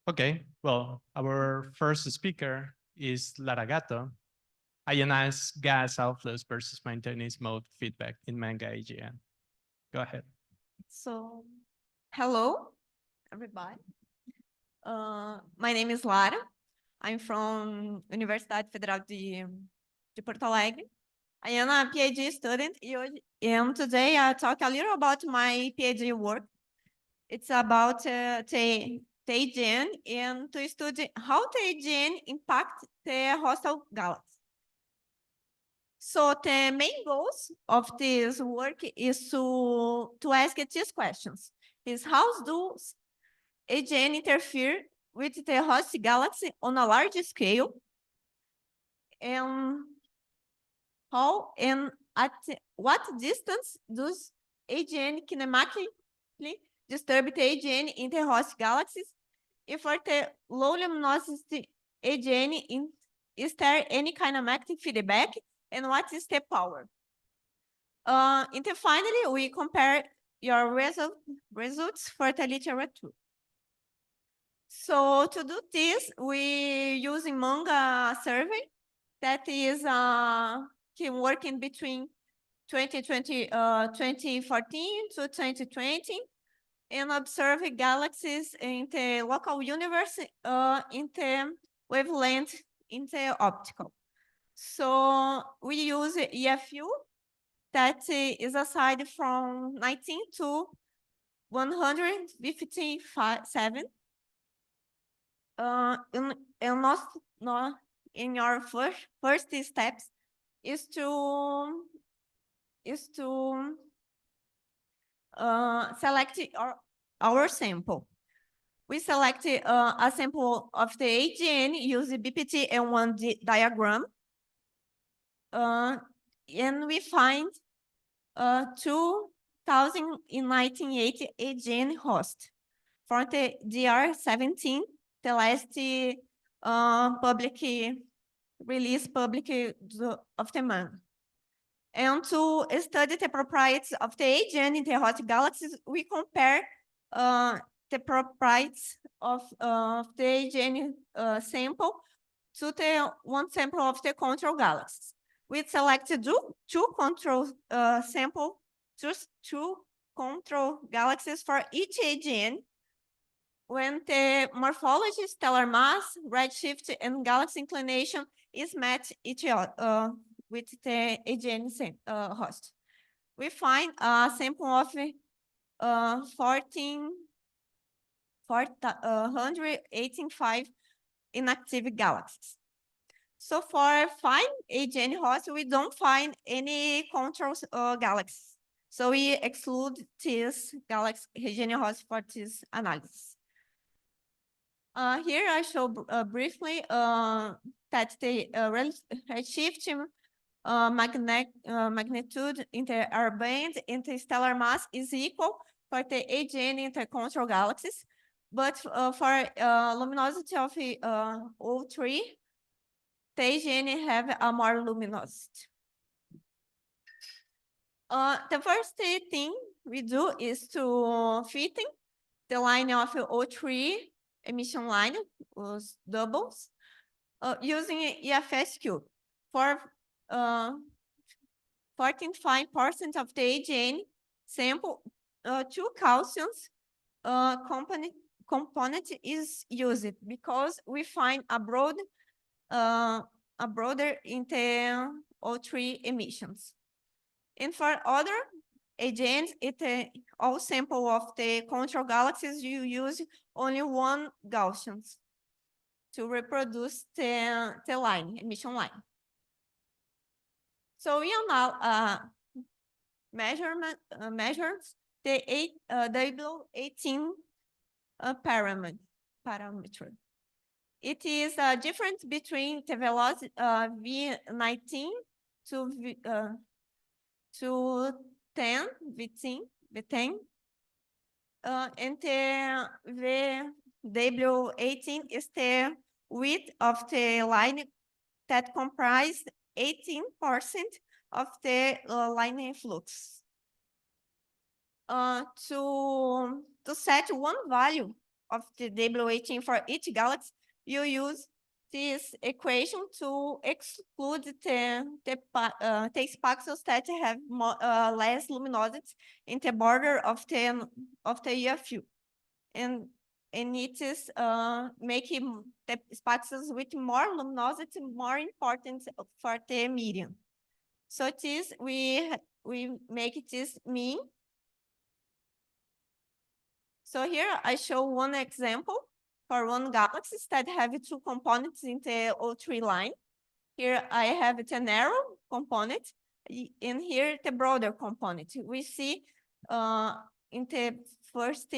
Okay, well, our first speaker is Lara Gatto, ionized gas outflows versus maintenance mode feedback in MaNGA AGN. Go ahead. So, hello, everybody. My name is Lara. I'm from Universidade Federal de Porto Alegre. I am a PhD student, and today I talk a little about my PhD work. It's about the AGN and to study how the AGN impact the hostile galaxy. So the main goals of this work is to ask these questions. Is how do AGN interfere with the host galaxy on a large scale? And how and at what distance does AGN kinematically disturb the AGN in the host galaxies? If for the low luminosity AGN, is there any kinematic feedback? And what is the power? And then finally, we compare your results for the literature. So to do this, we using MaNGA survey that is working between 2014 to 2020 and observe galaxies in the local universe in the wavelength in the optical. So we use EFU that is assigned from 19 to 157. And not in your first steps is to select our sample. We select a sample of the AGN using BPT and one diagram, and we find 2,098 AGN host for the DR17, the last public release of the month. And to study the properties of the AGN in the hot galaxies, we compare the properties of the AGN sample to the one sample of the control galaxies. We selected two control sample, just two control galaxies for each AGN when the morphology, stellar mass, redshift, and galaxy inclination is matched each other with the AGN host. We find a sample of 485 inactive galaxies. So for 5 AGN hosts, we don't find any control galaxies. So we exclude this galaxy AGN host for this analysis. Here I show briefly that the redshift magnitude in the R band in the stellar mass is equal for the AGN in the control galaxies, but for luminosity of O3, the AGN have a more luminosity. The first thing we do is to fitting the line of O3 emission line was doubles using EFSQ for 14.5% of the AGN sample. 2 calciums component is used because we find a broader in the O3 emissions. And for other AGNs, all sample of the control galaxies, you use only 1 Gaussian to reproduce the emission line. So we now measures the W18 parameter. It is a difference between the velocity V19 to 10 V10 and the W18 is the width of the line that comprise 18% of the line flux. To set one value of the W18 for each galaxy, you use this equation to exclude the spaxels that have less luminosity in the border of the UFU. And it is making the spaxels with more luminosity more important for the medium. So we make this mean. So here I show one example for one galaxy that have two components in the O3 line. Here I have the narrow component, and here the broader component. We see in the first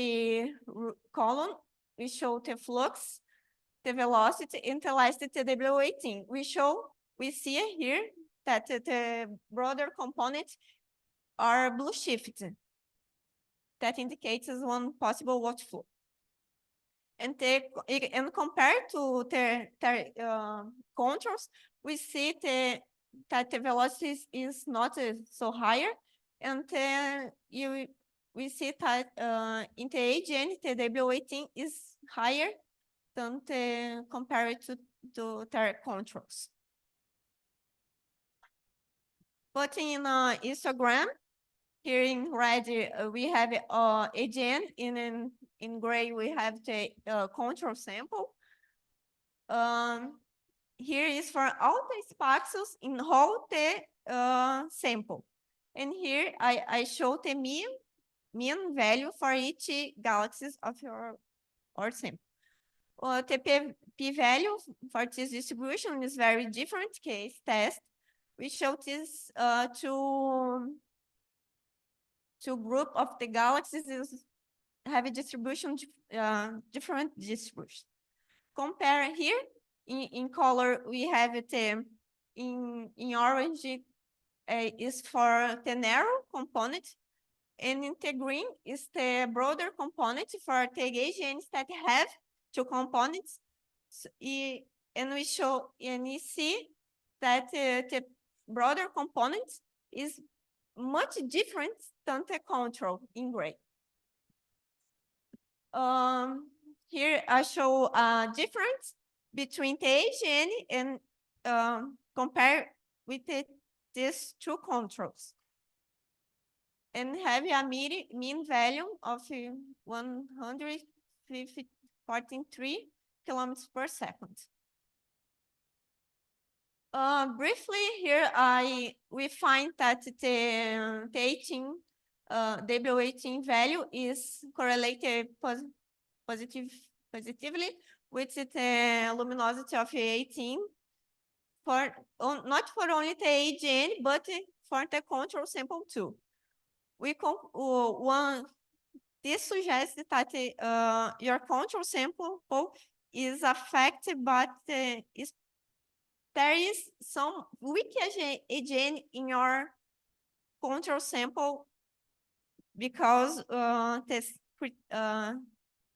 column, we show the flux, the velocity, and the last the W18. We see here that the broader components are blue shifted. That indicates one possible outflow. And compared to the controls, we see that the velocity is not so higher, and we see that in the AGN, the W18 is higher than compared to their controls. But in histogram, here in red, we have AGN, in gray, we have the control sample. Here is for all the spaxels in whole the sample. And here I show the mean value for each galaxies of your sample. The p-value for this distribution is very different case test. We show this two group of the galaxies have a distribution, different distribution. Compare here in color, we have it in orange is for the narrow component, and in the green is the broader component for the AGNs that have two components. So, and we show and we see that the broader component is much different than the control in gray. Here I show a difference between the AGN and compare with these two controls, and have a mean value of 143 kilometers per second. Briefly here, we find that the W18 value is correlated positively with the luminosity of 18 for not for only the AGN but for the control sample too. This suggests that your control sample is affected, but there is some weak AGN in your control sample because this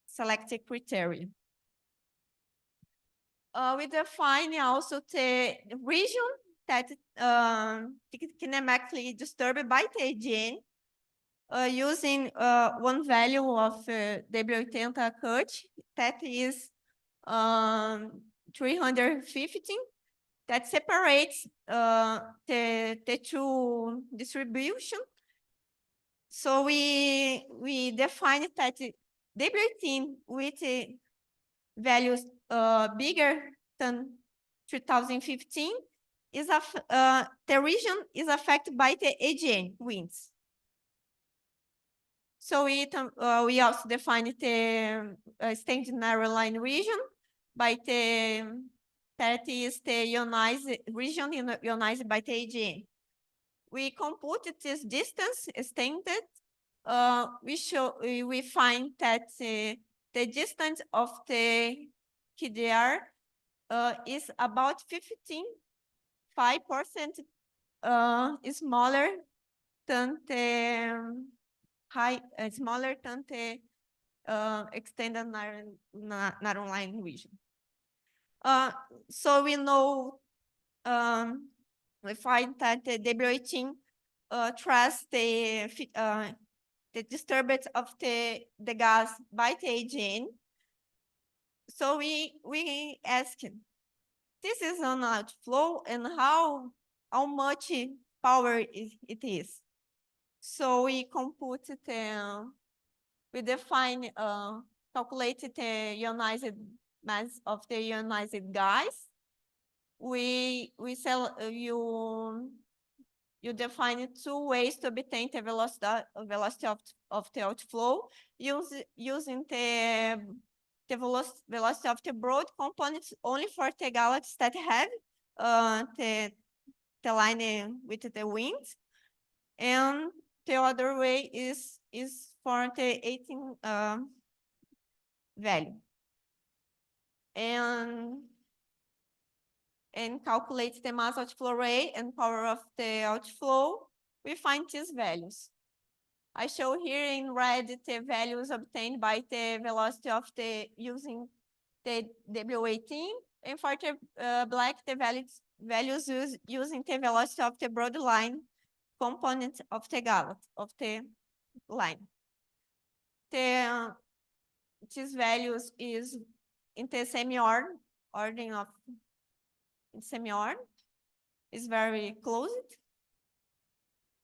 selected criteria. We define also the region that kinematically disturbed by the AGN using one value of W80 Kurt that is 315. That separates the two distribution. So we define that W18 with values bigger than 3015 is the region is affected by the AGN winds. So we also define the standard narrow line region by that is the ionized region ionized by the AGN. We computed this distance extended. We find that the distance of the KDR is about 5% smaller than the smaller than the extended narrow line region. So we know, we find that the W18 trusts the disturbance of the gas by the AGN. So we asked, this is an outflow, and how much power it is. So we computed, we define, calculated the ionized mass of the ionized gas. You define two ways to obtain the velocity of the outflow using the velocity of the broad components only for the galaxies that have the line with the wind, and the other way is for the 18 value, and calculate the mass outflow rate and power of the outflow. We find these values. I show here in red the values obtained by the velocity of the using the W18, and for the black, the values using the velocity of the broad line component of the line. These values is in the ordering of semi-order, is very close.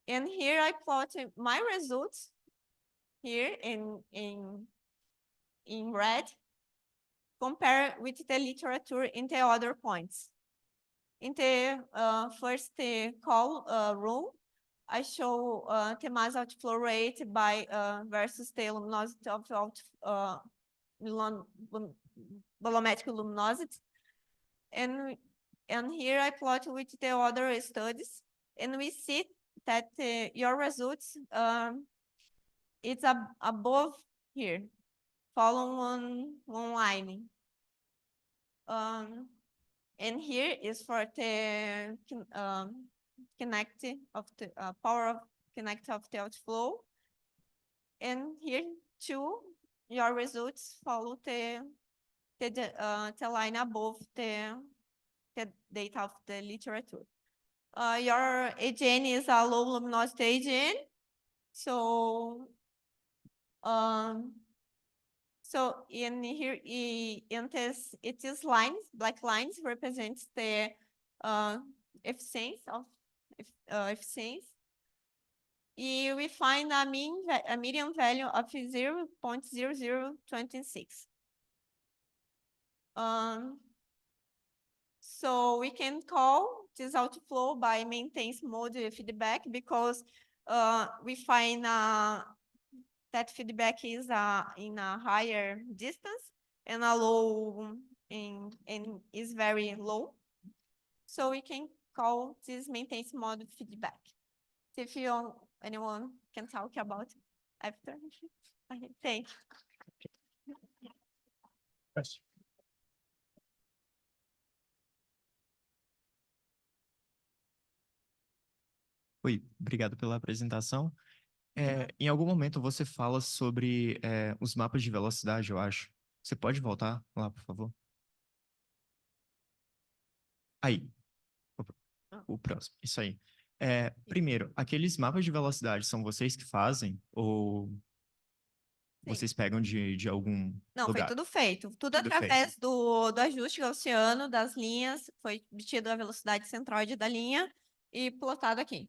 And here I plotted my results here in red, compare with the literature in the other points. In the first row, I show the mass outflow rate by versus the luminosity of volumetric luminosity, and here I plot with the other studies, and we see that your results it's above here, follow one line. And here is for the connect of the power of connect of the outflow, and here too your results follow the line above the data of the literature. Your AGN is a low luminosity AGN, so in here it is lines, black lines represents the efficiency of efficiency. We find a median value of 0.0026. So we can call this outflow by maintenance mode feedback, because we find that feedback is in a higher distance and a low and is very low. So we can call this maintenance mode feedback. If anyone can talk about after. Thank you. Question. Oi, obrigado pela apresentação. Em algum momento você fala sobre os mapas de velocidade, eu acho. Você pode voltar lá, por favor? Aí. O próximo, isso aí. Primeiro, aqueles mapas de velocidade são vocês que fazem ou vocês pegam de algum Não, lugar? foi tudo feito. Tudo através do ajuste gaussiano das linhas, foi obtido a velocidade centroide da linha e plotado aqui.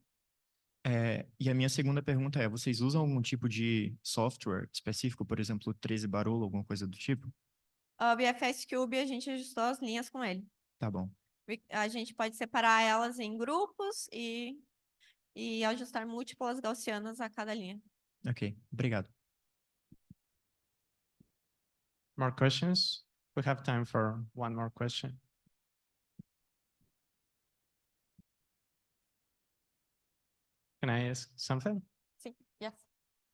E a minha segunda pergunta é, vocês usam algum tipo de software específico, por exemplo, 13 Barolo, alguma coisa do tipo? O BFS Cube, a gente ajustou as linhas com ele. Tá bom. A gente pode separar elas em grupos e ajustar múltiplas gaussianas a cada linha. Ok, obrigado. More questions? We have time for one more question. Can I ask something? Sim, yes.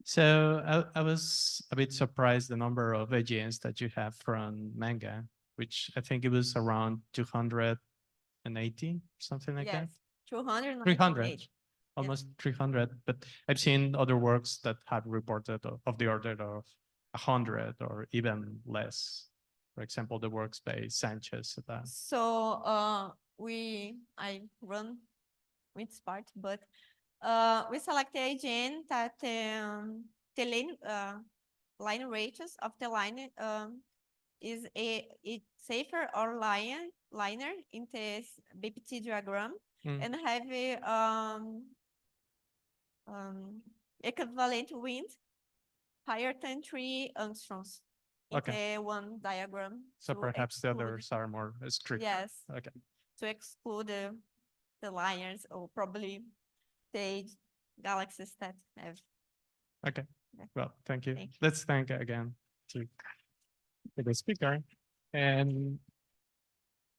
So I was a bit surprised the number of AGNs that you have from MaNGA, which I think it was around 280, something like that. 300, almost 300. But I've seen other works that had reported of the order of 100 or even less. For example, the works by Sanchez. So I run with part, but we select the AGN that the line ratios of the line is a safer or linear in the BPT diagram and have a equivalent wind higher than 3 angstroms in the one diagram. So perhaps the others are more strict. Yes. Okay. To exclude the liars or probably the galaxies that have. Okay. Yeah. Well, thank you. Thank you. Let's thank again to the speaker. And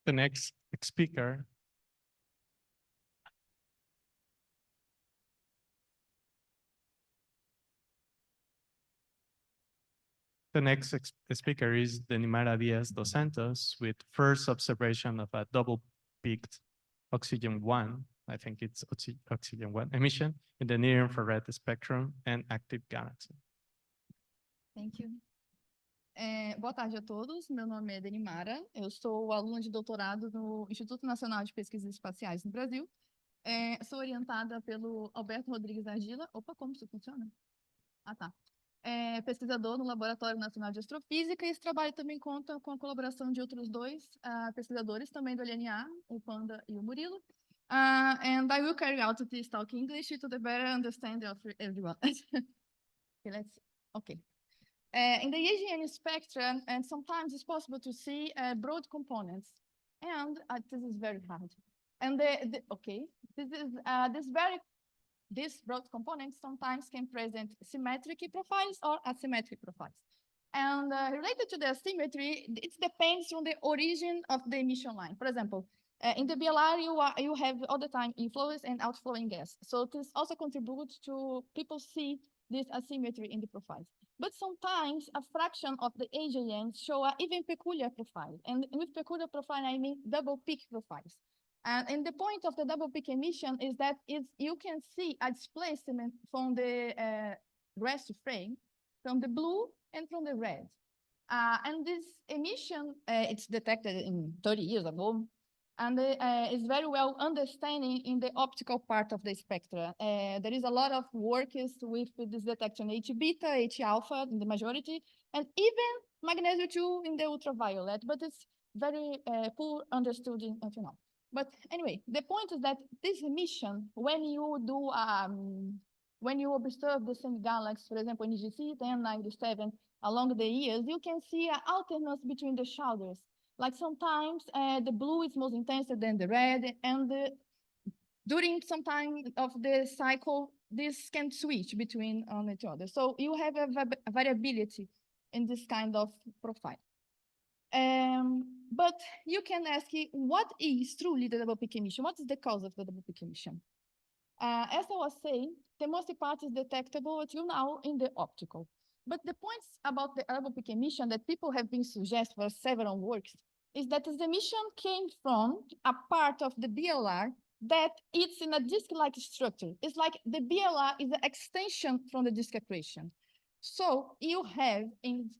the next speaker. The next speaker is Denimara Dias dos Santos with first observation of a double-peaked oxygen-1, I think it's oxygen-1 emission in the near-infrared spectrum and active galaxy. Thank you. Boa tarde a todos, meu nome é Denimara, eu sou aluna de doutorado no Instituto Nacional de Pesquisas Espaciais no Brasil. Sou orientada pelo Alberto Rodrigues Argila. Opa, como isso funciona? Ah, tá. Pesquisador no Laboratório Nacional de Astrofísica e esse trabalho também conta com a colaboração de outros dois pesquisadores também do LNA, o Panda e o Murilo. And I will carry out this talk in English to the better understanding of everyone. Okay. In the AGN spectrum, and sometimes it's possible to see broad components, and this is very hard. And these broad components sometimes can present symmetric profiles or asymmetric profiles. And related to the asymmetry, it depends on the origin of the emission line. For example, in the BLR, you have all the time inflows and outflowing gas. So this also contributes to people see this asymmetry in the profiles. But sometimes a fraction of the AGNs show an even peculiar profile. And with peculiar profile, I mean double peak profiles. And the point of the double peak emission is that you can see a displacement from the rest frame, from the blue and from the red. And this emission, it's detected in 30 years ago, and is very well understanding in the optical part of the spectra. There is a lot of work with this detection, H-beta, H-alpha in the majority, and even magnesium 2 in the ultraviolet, but it's very poor understood until now. But anyway, the point is that this emission, when you observe the same galaxy, for example, in GC 1097 along the years, you can see an alternance between the shoulders. Like sometimes the blue is more intense than the red, and during some time of the cycle, this can switch between each other. So you have a variability in this kind of profile. But you can ask, what is truly the double peak emission? What is the cause of the double peak emission? As I was saying, the most part is detectable until now in the optical. But the points about the double peak emission that people have been suggested for several works is that this emission came from a part of the BLR that it's in a disk-like structure. It's like the BLR is an extension from the disk accretion. So you have in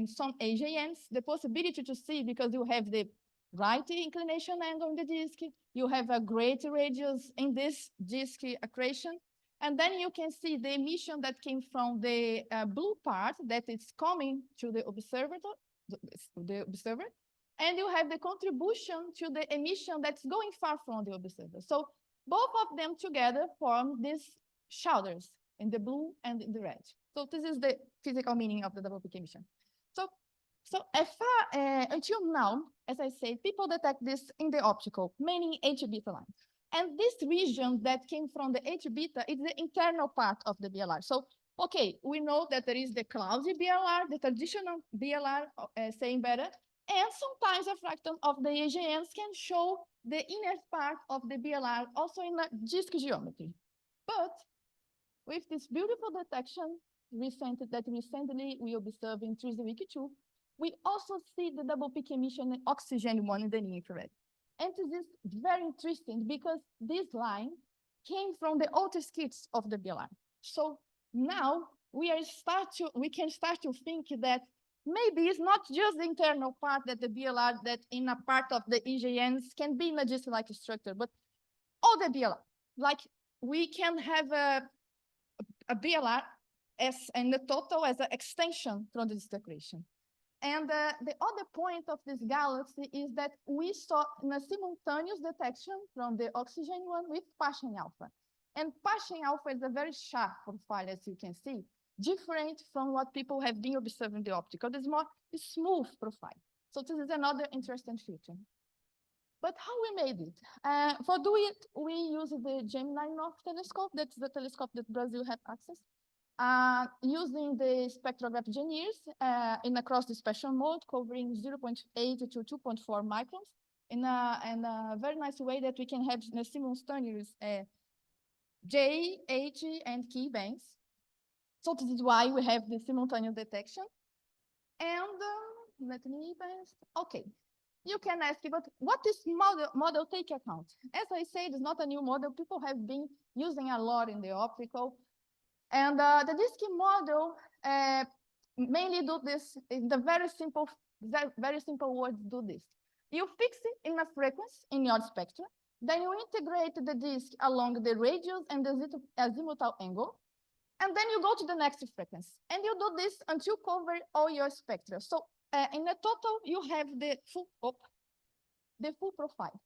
some AGNs the possibility to see, because you have the right inclination angle on the disk, you have a great radius in this disk accretion, and then you can see the emission that came from the blue part that is coming to the observer, and you have the contribution to the emission that's going far from the observer. So both of them together form these shoulders in the blue and in the red. So this is the physical meaning of the double peak emission. So as far until now, as I said, people detect this in the optical, meaning H-beta line. And this region that came from the H-beta is the internal part of the BLR. So, okay, we know that there is the cloudy BLR, the traditional BLR saying better, and sometimes a fraction of the AGNs can show the inner part of the BLR also in a disk geometry. But with this beautiful detection that recently we observed in TRISWIC 2, we also see the double peak emission in oxygen-1 in the near-infrared. And this is very interesting because this line came from the outer skits of the BLR. So now we can start to think that maybe it's not just the internal part that the BLR, that in a part of the EGNs can be in a disk-like structure, but all the BLR. Like we can have a BLR and the total as an extension from the disk accretion. And the other point of this galaxy is that we saw a simultaneous detection from the oxygen one with Paschen alpha. And Paschen alpha is a very sharp profile, as you can see, different from what people have been observing the optical. It's more smooth profile. So this is another interesting feature. But how we made it? For doing it, we use the Gemini North telescope. That's the telescope that Brazil had access. Using the spectrograph engineers in a cross-dispersion mode, covering 0.8 to 2.4 microns in a very nice way that we can have simultaneous J, H, and key bands. So this is why we have the simultaneous detection. And let me pass. Okay. You can ask, but what this model take account? As I said, it's not a new model. People have been using a lot in the optical. And the DISC model mainly do this in the very simple words do this. You fix it in a frequency in your spectrum, then you integrate the disk along the radius and the azimuthal angle, and then you go to the next frequency. And you do this until you cover all your spectra. So in the total, you have the full profile.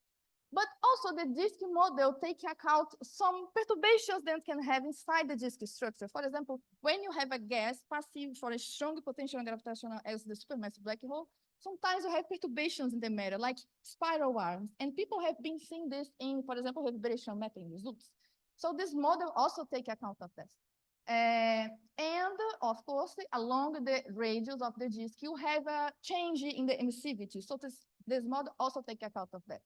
But also the disk model takes account some perturbations that can have inside the disk structure. For example, when you have a gas passive for a strong potential gravitational as the supermassive black hole, sometimes you have perturbations in the matter, like spiral arms. And people have been seeing this in, for example, vibration mapping results. So this model also takes account of this. And of course, along the radius of the disk, you have a change in the emissivity. So this model also takes account of that.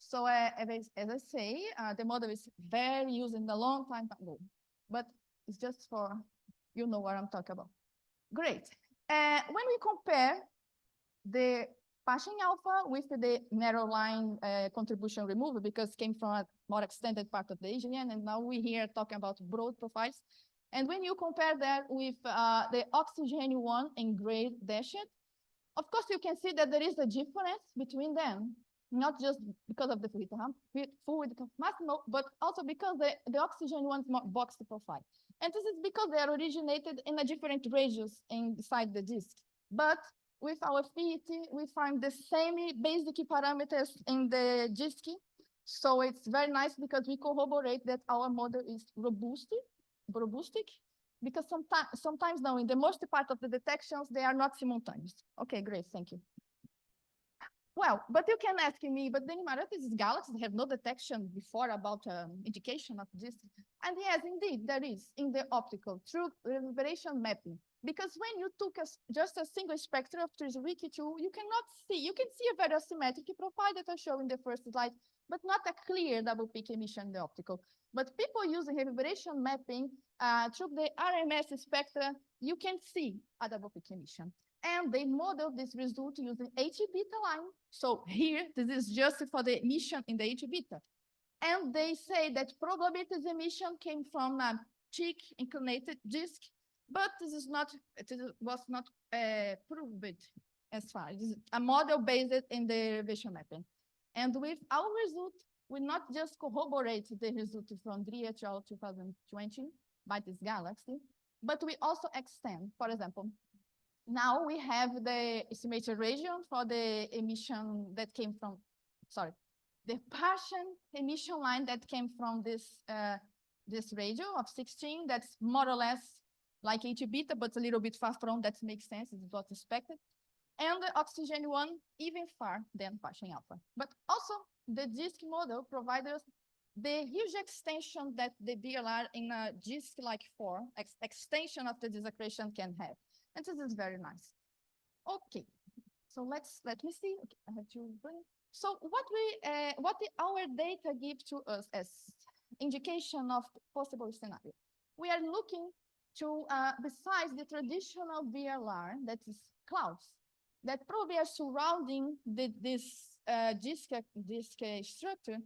So as I say, the model is very used in a long time ago, but it's just for, you know what I'm talking about. Great. When we compare the Paschen alpha with the narrow line contribution removal, because it came from a more extended part of the AGN, and now we're here talking about broad profiles. And when you compare that with the oxygen one and gray dashed, of course, you can see that there is a difference between them. Not just because of the fluid maximal, but also because the oxygen one's more boxed profile. And this is because they are originated in a different radius inside the disk. But with our FET, we find the same basic parameters in the disk. So it's very nice because we corroborate that our model is robustic, because sometimes now in the most part of the detections, they are not simultaneous. Okay, great, thank you. Well, but you can ask me, but Denimara, these galaxies have no detection before about indication of this. And yes, indeed, there is in the optical through reverberation mapping. Because when you took just a single spectrum of Trizwicky 2, you cannot see, you can see a very asymmetric profile that I showed in the first slide, but not a clear double peak emission in the optical. But people using reverberation mapping through the RMS spectra, you can see a double peak emission. And they model this result using H-beta line. So here, this is just for the emission in the H-beta. And they say that probability emission came from a cheek inclinated disk, but this is not, it was not proved as far. This is a model based in the reverberation mapping. And with our result, we not just corroborate the result from DHL 2020 by this galaxy, but we also extend, for example, now we have the estimated region for the emission that came from, the Paschen emission line that came from this radio of 16, that's more or less like H-beta, but a little bit far from, that makes sense, it's what's expected. And the oxygen one, even far than Paschen alpha. But also the disk model provides us the huge extension that the BLR in a disk-like form, extension of the disaccretion can have. And this is very nice. Okay, so let me see. Okay, I have to bring. So what our data give to us as indication of possible scenario? We are looking to besides the traditional VLR, that is clouds, that probably are surrounding this disk structure.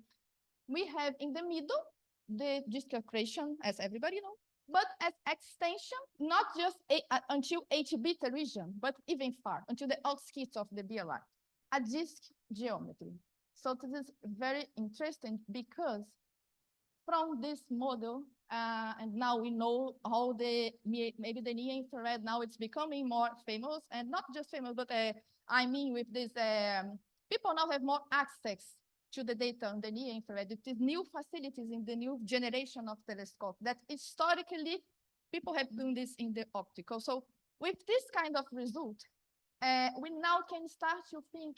We have in the middle the disk accretion, as everybody knows. But as extension, not just until H-beta region, but even far, until the outskirts of the BLR, a disk geometry. So this is very interesting because from this model, And now we know how maybe the near infrared now it's becoming more famous, and not just famous, but I mean with this, people now have more access to the data on the near infrared. It is new facilities in the new generation of telescope that historically people have done this in the optical. So with this kind of result, we now can start to think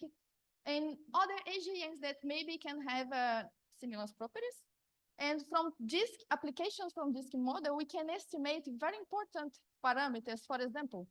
in other AGNs that maybe can have similar properties. And from disk applications from disk model, we can estimate very important parameters. For example,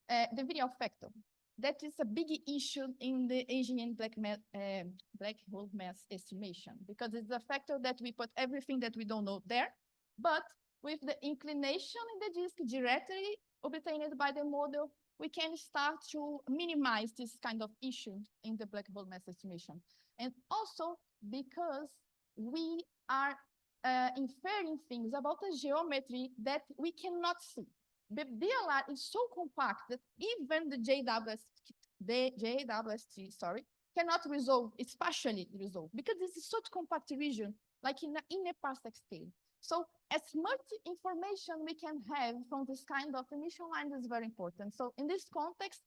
the virial factor. That is a big issue in the AGN black hole mass estimation, because it's a factor that we put everything that we don't know there, but with the inclination in the disk directly obtained by the model, we can start to minimize this kind of issue in the black hole mass estimation. And also because we are inferring things about the geometry that we cannot see. The BLR is so compact that even the JWST, cannot resolve, it's spatially resolved, because this is such compact region, like in a parsec scale. So as much information we can have from this kind of emission line is very important. So in this context,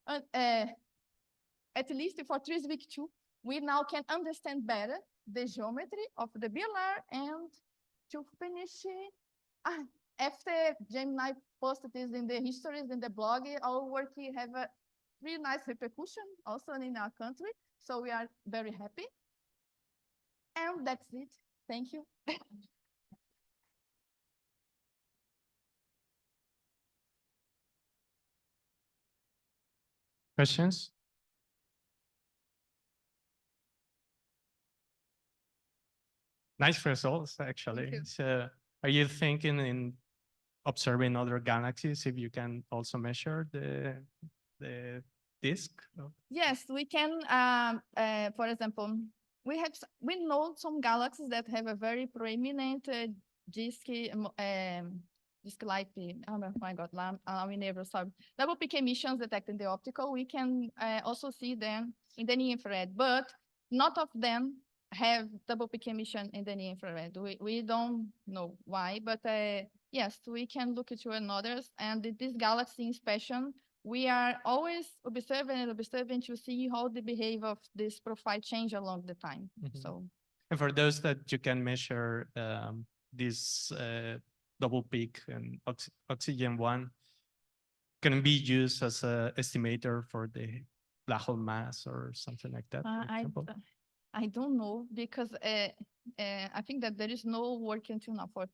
at least for TRISWIC 2, we now can understand better the geometry of the BLR, and to finish after Gemini posted this in the histories in the blog, our work have a really nice repercussion also in our country. So we are very happy. And that's it. Thank you. Questions? Nice results, actually. So are you thinking in observing other galaxies if you can also measure the disk? Yes, we can. For example, we know some galaxies that have a very prominent disk-like. Oh my God, we never saw double peak emissions detected in the optical. We can also see them in the near infrared, but not of them have double peak emission in the near infrared. We don't know why, but yes, we can look into others. And this galaxy inspection, we are always observing to see how the behavior of this profile change along the time. Mm-hmm. So, and for those that you can measure this double peak and XVII can be used as an estimator for the black hole mass or something like that. I don't know, because I think that there is no work until now for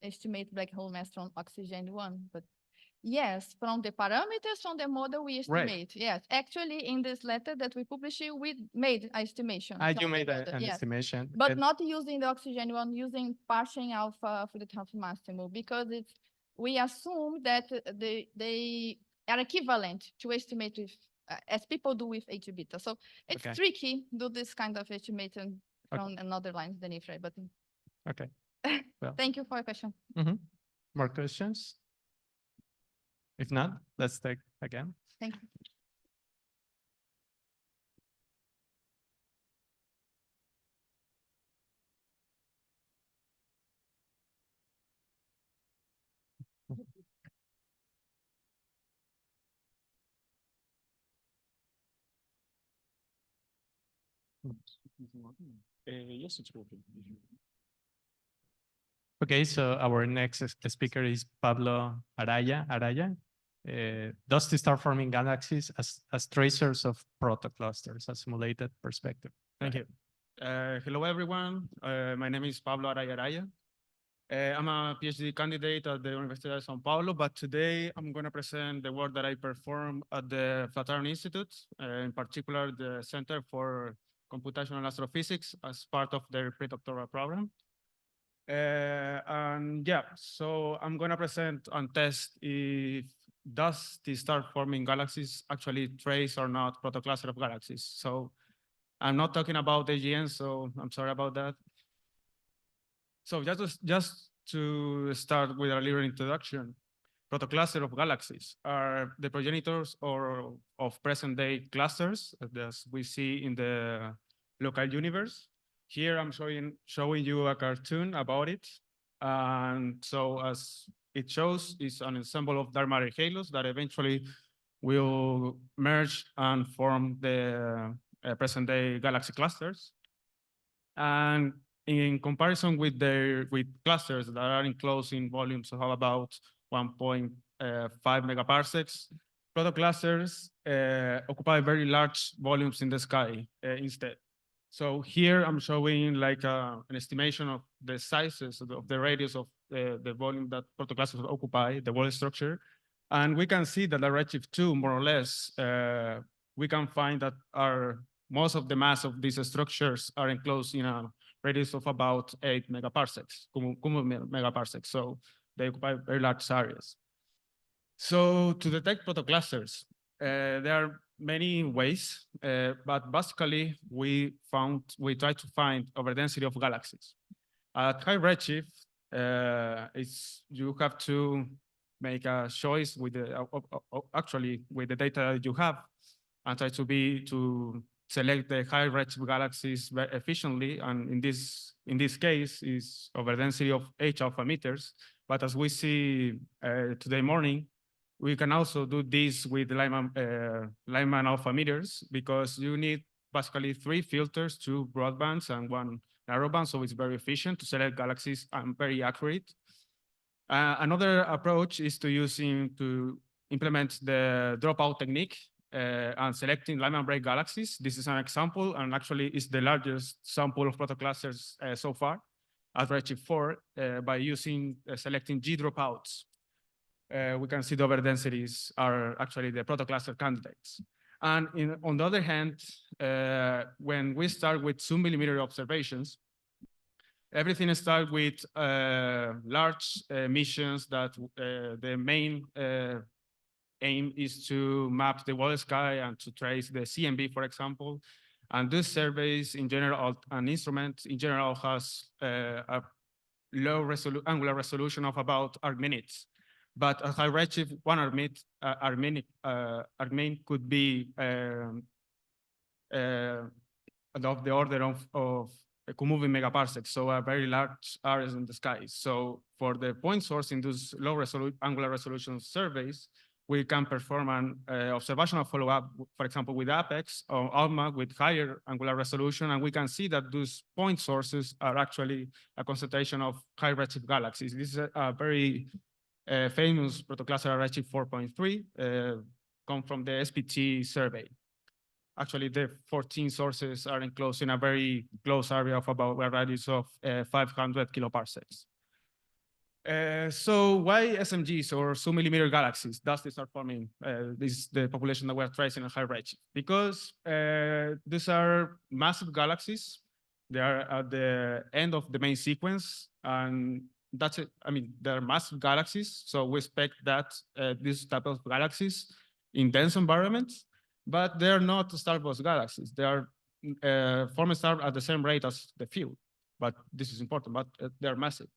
estimate black hole mass from XVII, but yes, from the parameters from the model we estimate. Right. Yes, actually in this letter that we published, we made an estimation. You made an estimation. But not using the XVII, using partial alpha for the half maximum, because we assume that they are equivalent to estimate with, as people do with H beta. So it's tricky to do this kind of estimation from another line than infrared, but okay. Well. Thank you for your question. Mm-hmm. More questions? If not, let's take again. Thank you. Yes, it's working. Okay, so our next speaker is Pablo Araya Araya. Does the star forming galaxies as tracers of protoclusters, a simulated perspective? Thank you. Hello, everyone. My name is Pablo Araya Araya. I'm a PhD candidate at the University of São Paulo, but today I'm going to present the work that I perform at the Flatiron Institute, in particular the Center for Computational Astrophysics as part of their pre-doctoral program. And yeah, so I'm going to present and test if does the star-forming galaxies actually trace or not protocluster of galaxies. So I'm not talking about AGN, so I'm sorry about that. So just to start with a little introduction, protocluster of galaxies are the progenitors of present-day clusters, as we see in the local universe. Here I'm showing you a cartoon about it. And so as it shows, it's an ensemble of dark matter halos that eventually will merge and form the present-day galaxy clusters. And in comparison with clusters that are enclosed in volumes of about 1.5 megaparsecs, protoclusters occupy very large volumes in the sky instead. So here I'm showing like an estimation of the sizes of the radius of the volume that protoclusters occupy, the wall structure. And we can see that the redshift 2, more or less, we can find that most of the mass of these structures are enclosed in a radius of about 8 megaparsecs, megaparsecs. So they occupy very large areas. So to detect protoclusters, there are many ways, but basically we try to find overdensity of galaxies. At high redshift, you have to make a choice with with the data that you have, and try to select the high redshift galaxies very efficiently. And in this case, is overdensity of H alpha meters. But as we see today morning, we can also do this with Lyman alpha meters, because you need basically 3 filters, 2 broadbands and 1 narrowband, so it's very efficient to select galaxies and very accurate. Another approach is to implement the dropout technique and selecting Lyman break galaxies. This is an example, and actually is the largest sample of protoclusters so far at redshift 4 by selecting G dropouts. We can see the overdensities are actually the protocluster candidates. And on the other hand, when we start with 2 millimeter observations, everything starts with large missions that the main aim is to map the whole sky and to trace the CMB, for example. And these surveys in general, an instrument in general has a low angular resolution of about arcminutes. But at high redshift, 1 arcminute could be of the order of moving megaparsecs, so a very large areas in the sky. So for the point source in those low angular resolution surveys, we can perform an observational follow-up, for example, with APEX or ALMA with higher angular resolution, and we can see that those point sources are actually a concentration of high redshift galaxies. This is a very famous protocluster redshift 4.3, come from the SPT survey. Actually, the 14 sources are enclosed in a very close area of about a radius of 500 kiloparsecs. So why SMGs or 2 millimeter galaxies? Does they start forming? This is the population that we're tracing at high redshift. Because these are massive galaxies. They are at the end of the main sequence, and that's it. I mean, they're massive galaxies, so we expect that these type of galaxies in dense environments, but they're not starburst galaxies. They are forming stars at the same rate as the field, but this is important, but they're massive.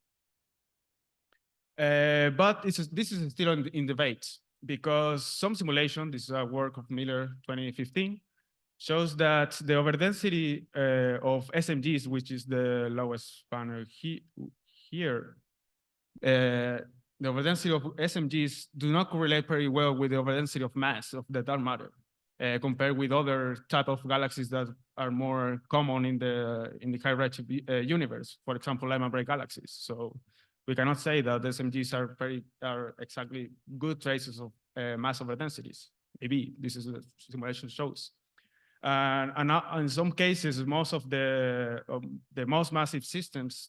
But this is still in debate, because some simulation, this is a work of Miller 2015, shows that the overdensity of SMGs, which is the lowest panel here, the overdensity of SMGs do not correlate very well with the overdensity of mass of the dark matter, compared with other type of galaxies that are more common in the high redshift universe, for example, Lyman break galaxies. So we cannot say that the SMGs are exactly good traces of mass overdensities. Maybe this is what the simulation shows. And in some cases, most of the most massive systems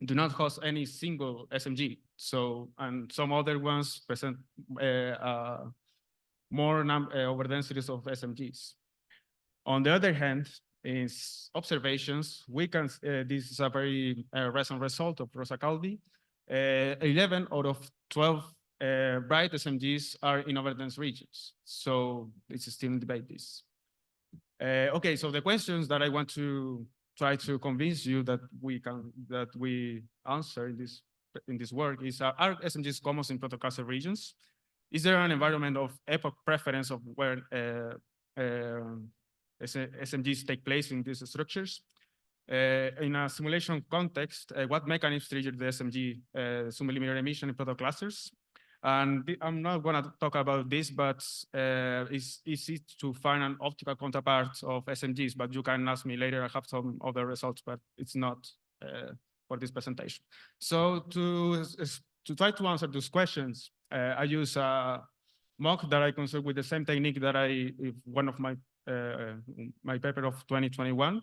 do not host any single SMG. So, and some other ones present more overdensities of SMGs. On the other hand, in observations, we can, this is a very recent result of Rosa A. 11 out of 12 bright SMGs are in overdense regions. So it's still in debate this. Okay, so the questions that I want to try to convince you that we answer in this work is, are SMGs common in protocluster regions? Is there an environment of epoch preference of where SMGs take place in these structures? In a simulation context, what mechanisms trigger the SMG submillimeter emission in protoclusters? And I'm not going to talk about this, but it's easy to find an optical counterpart of SMGs, but you can ask me later. I have some other results, but it's not for this presentation. So to try to answer those questions, I use a mock that I construct with the same technique that one of my paper of 2021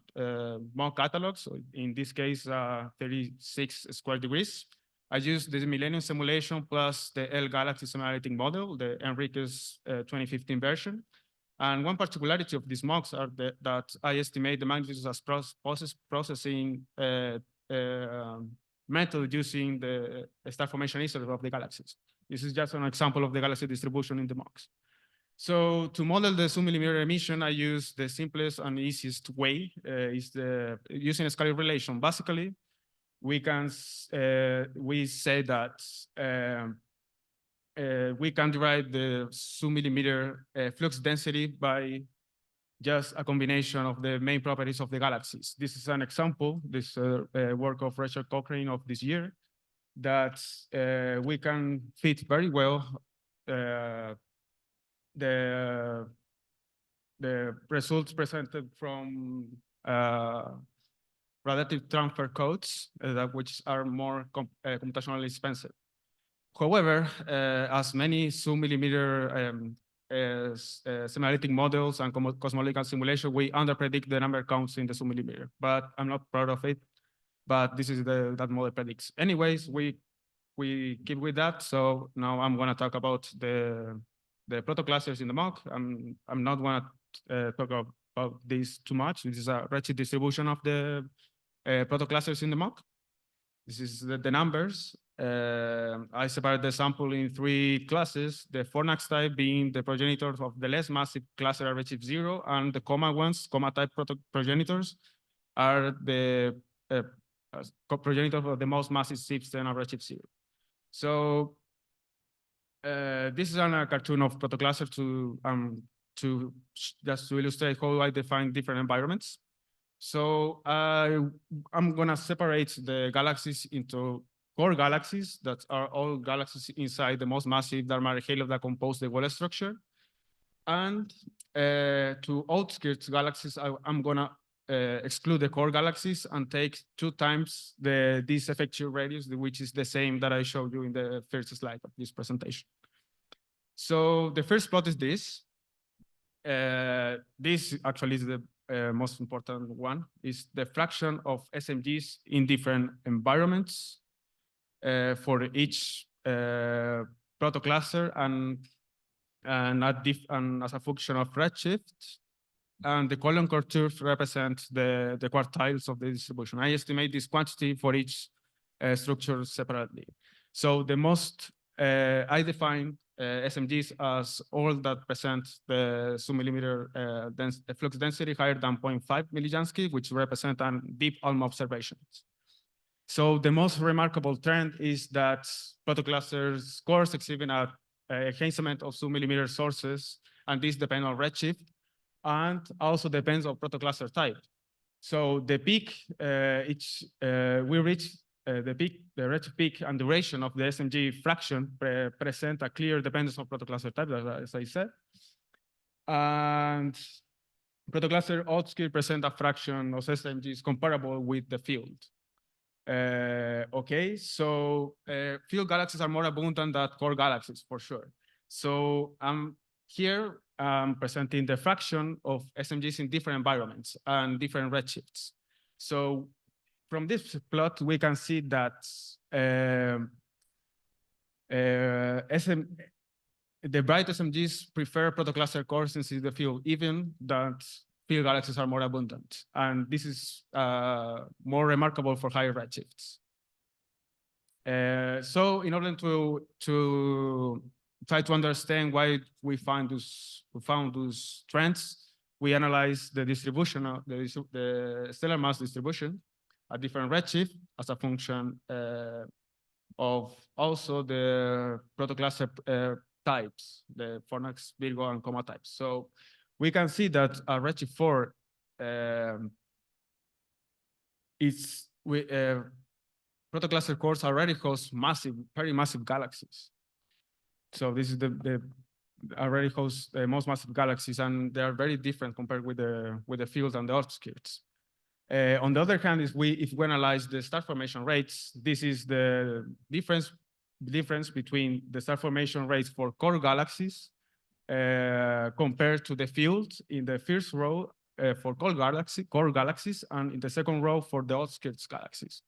mock catalog. So in this case, 36 square degrees. I used the Millennium simulation plus the L Galaxy simulating model, the Enriquez 2015 version. And one particularity of these mocks are that I estimate the magnitudes as processing method using the star formation history of the galaxies. This is just an example of the galaxy distribution in the mocks. So to model the submillimeter emission, I use the simplest and easiest way, is using a scalar relation. Basically, we say that we can derive the submillimeter flux density by just a combination of the main properties of the galaxies. This is an example, this work of Richard Cochrane of this year, that we can fit very well the results presented from relative transfer codes, which are more computationally expensive. However, as many submillimeter simulating models and cosmological simulation, we underpredict the number counts in the submillimeter, but I'm not proud of it. But this is that model predicts. Anyways, we keep with that. So now I'm going to talk about the protoclusters in the mock. I'm not going to talk about this too much. This is a redshift distribution of the protoclusters in the mock. This is the numbers. I separate the sample in 3 classes, the Fornax type being the progenitors of the less massive cluster at redshift 0, and the comma ones, comma type progenitors, are the progenitors of the most massive system at redshift 0. So this is a cartoon of protocluster just to illustrate how I define different environments. So I'm going to separate the galaxies into core galaxies that are all galaxies inside the most massive dark matter halo that compose the wall structure. And to outskirts galaxies, I'm going to exclude the core galaxies and take 2 times this effective radius, which is the same that I showed you in the first slide of this presentation. So the first plot is this. This actually is the most important one, is the fraction of SMGs in different environments for each protocluster and as a function of redshift. And the column curves represent the quartiles of the distribution. I estimate this quantity for each structure separately. So the most, I define SMGs as all that present the submillimeter flux density higher than 0.5 millijansky, which represent a deep ALMA observations. So the most remarkable trend is that protoclusters scores exhibit a enhancement of submillimeter sources, and this depends on redshift, and also depends on protocluster type. So the peak, we reach the redshift peak and duration of the SMG fraction present a clear dependence on protocluster type, as I said. And protocluster outskirts present a fraction of SMGs comparable with the field. Okay, so field galaxies are more abundant than core galaxies for sure. So here I'm presenting the fraction of SMGs in different environments and different redshifts. So from this plot, we can see that the bright SMGs prefer protocluster cores since it's the field, even that field galaxies are more abundant. And this is more remarkable for higher redshifts. So in order to try to understand why we found those trends, we analyze the distribution of the stellar mass distribution at different redshift as a function of also the protocluster types, the Fornax, Virgo, and comma types. So we can see that at redshift 4, protocluster cores already host very massive galaxies. So this is the already hosts the most massive galaxies, and they are very different compared with the field and the outskirts. On the other hand, if we analyze the star formation rates, this is the difference between the star formation rates for core galaxies compared to the field in the first row for core galaxies, and in the second row for the outskirts galaxies.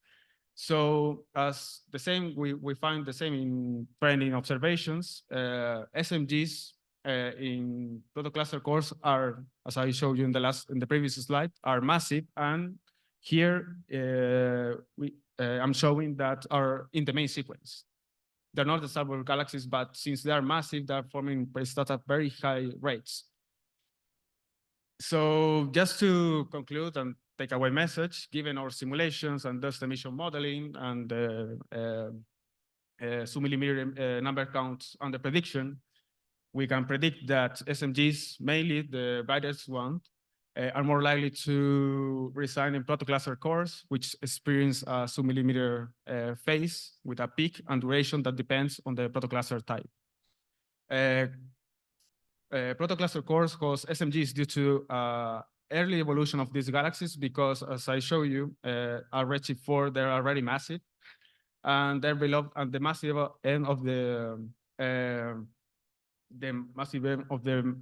So as the same, we find the same in trending observations. SMGs in protocluster cores are, as I showed you in the previous slide, are massive, and here I'm showing that are in the main sequence. They're not the suburban galaxies, but since they are massive, they're forming stars at very high rates. So just to conclude and takeaway message, given our simulations and dust emission modeling and submillimeter number counts on the prediction, we can predict that SMGs, mainly the brightest one, are more likely to reside in protocluster cores, which experience a submillimeter phase with a peak and duration that depends on the protocluster type. Protocluster cores host SMGs due to early evolution of these galaxies because, as I show you, at redshift 4, they're already massive, and they're below at the massive end of the massive end of the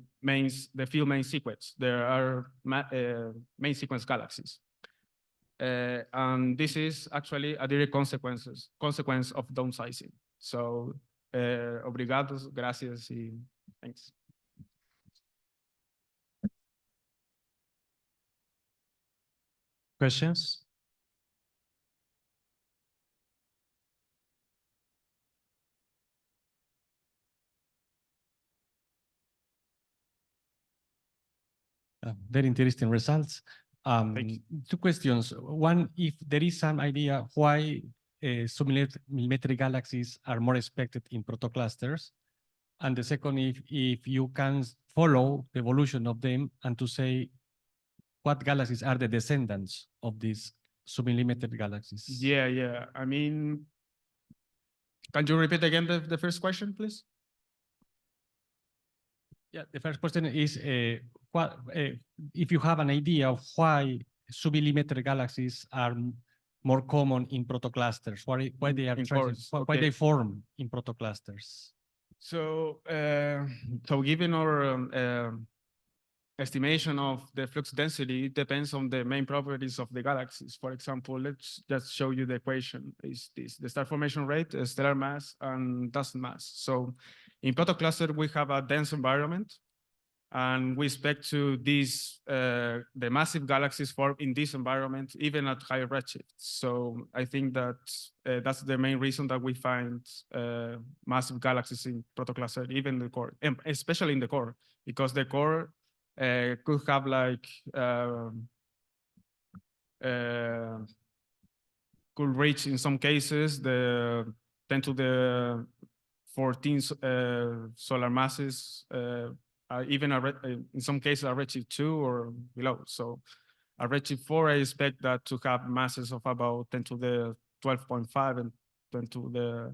field main sequence. There are main sequence galaxies, and this is actually a direct consequence of downsizing. So, obrigados, gracias, y thanks. Questions? Very interesting results. Two questions. One, if there is some idea why submillimetric galaxies are more expected in protoclusters, and the second, if you can follow the evolution of them and to say what galaxies are the descendants of these submillimetric galaxies. Yeah. I mean, can you repeat again the first question, please? Yeah, the first question is if you have an idea of why submillimetric galaxies are more common in protoclusters, why they are why they form in protoclusters. So, given our estimation of the flux density, it depends on the main properties of the galaxies. For example, let's just show you the equation. Is this the star formation rate, stellar mass, and dust mass? So in protocluster, we have a dense environment, and we expect to these the massive galaxies form in this environment, even at higher redshift. So I think that that's the main reason that we find massive galaxies in protocluster, even the core, and especially in the core, because the core could have like could reach in some cases the 10 to the 14 solar masses, even in some cases a redshift 2 or below. So a redshift 4, I expect that to have masses of about 10 to the 12.5 and 10 to the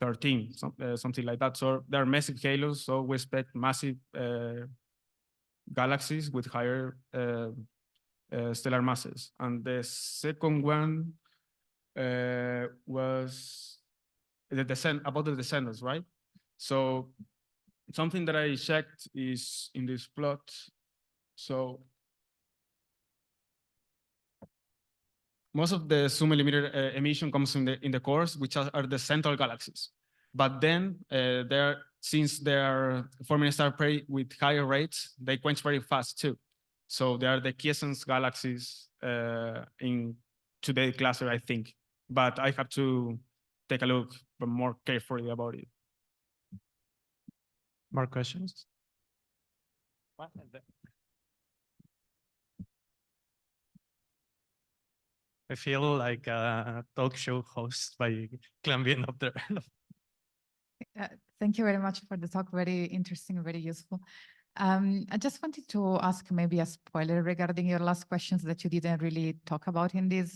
13, something like that. So there are massive halos, so we expect massive galaxies with higher stellar masses. And the second one was about the descendants, right? So something that I checked is in this plot. So most of the submillimeter emission comes in the cores, which are the central galaxies. But then since they are forming a star pair with higher rates, they quench very fast too. So they are the quiescent galaxies in today's cluster, I think. But I have to take a look more carefully about it. More questions? I feel like a talk show host by climbing up there. Thank you very much for the talk. Very interesting, very useful. I just wanted to ask maybe a spoiler regarding your last questions that you didn't really talk about in this